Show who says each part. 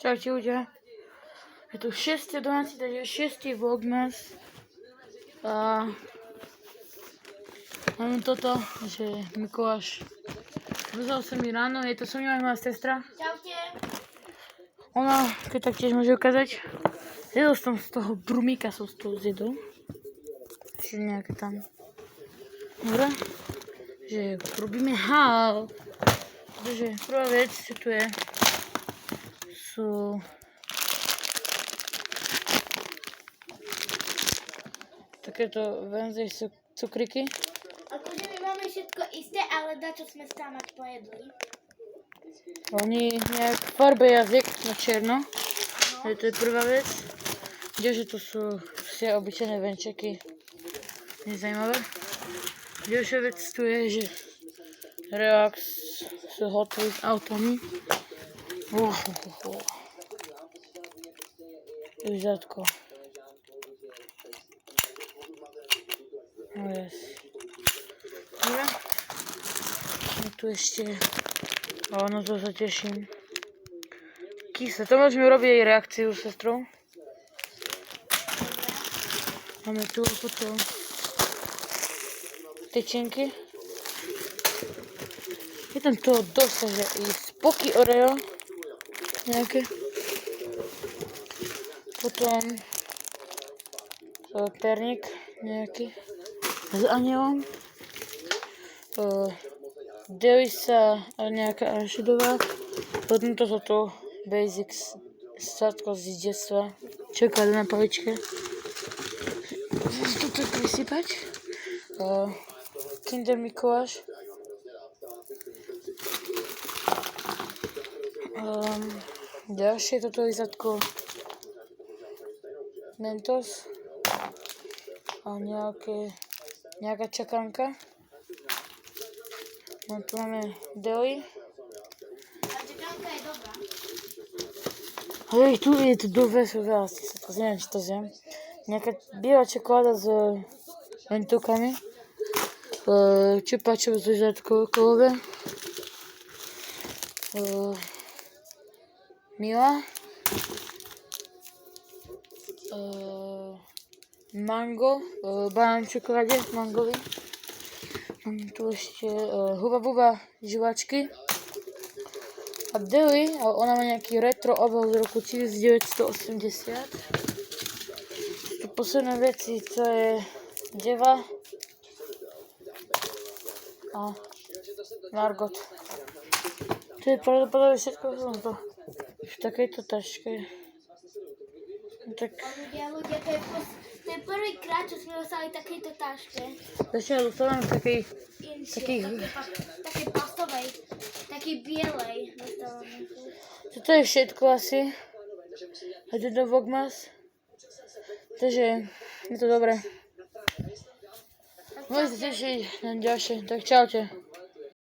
Speaker 1: Čaute ľudia. Je tu 6.12, takže 6. vlogmas. A mám toto, že Mikuláš vzal sa mi ráno, je to so mnou aj moja sestra.
Speaker 2: Čaute.
Speaker 1: Ona, keď tak tiež môže ukázať, zjedol som z toho brumíka, som z toho zjedol. Ešte nejaké tam. Dobre, že robíme hál. Takže prvá vec, čo tu je, sú takéto Wednesday cukriky.
Speaker 2: Akože my máme všetko isté, ale dačo sme stámať pojedli.
Speaker 1: Oni nejak farbe jazyk na černo. No. To je prvá vec. Ďalšie to sú všetky obyčajné venčeky. Nezajímavé. Ďalšia vec tu je, že Relax s Hot Wheels autami. Vyzadko. No yes. Dobre. Je tu ešte. No to sa teším. Kyse. To môžeme urobiť aj reakciu s sestrou. Máme tu potom tyčinky. Je tam toho dosť, že i spoky Oreo. Nejaké. Potom perník nejaký s anielom. Delisa nejaká arašidová. Potom to sú tu basics sladko z detstva. Čokoláda na paličke. Môžem to tak vysypať. Kinder Mikuláš. Ďalšie toto výsadko Mentos a nejaká čakanka. No tu máme Deli.
Speaker 2: A čakanka je dobrá.
Speaker 1: Hej, tu je to dve sú veľa, neviem, či to zjem. Nejaká biela čokoláda s mentokami. Čupačov z výsadku kolové. Mila. Mango, banán v čokoláde, mangový. Mám tu ešte Huba Buba žuvačky. A Deli, ona má nejaký retro obal z roku 1980. Tu posledné veci, to je Deva a Margot. To je pravdepodobne všetko, čo som to v takejto taške. Tak.
Speaker 2: Ľudia, to je prvýkrát, čo sme dostali takejto taške.
Speaker 1: Začínam dostávame takej
Speaker 2: pastovej, takej bielej.
Speaker 1: Toto je všetko asi. A tu do vlogmas. Takže je to dobré. Môžete tešiť na ďalšie. Tak čaute.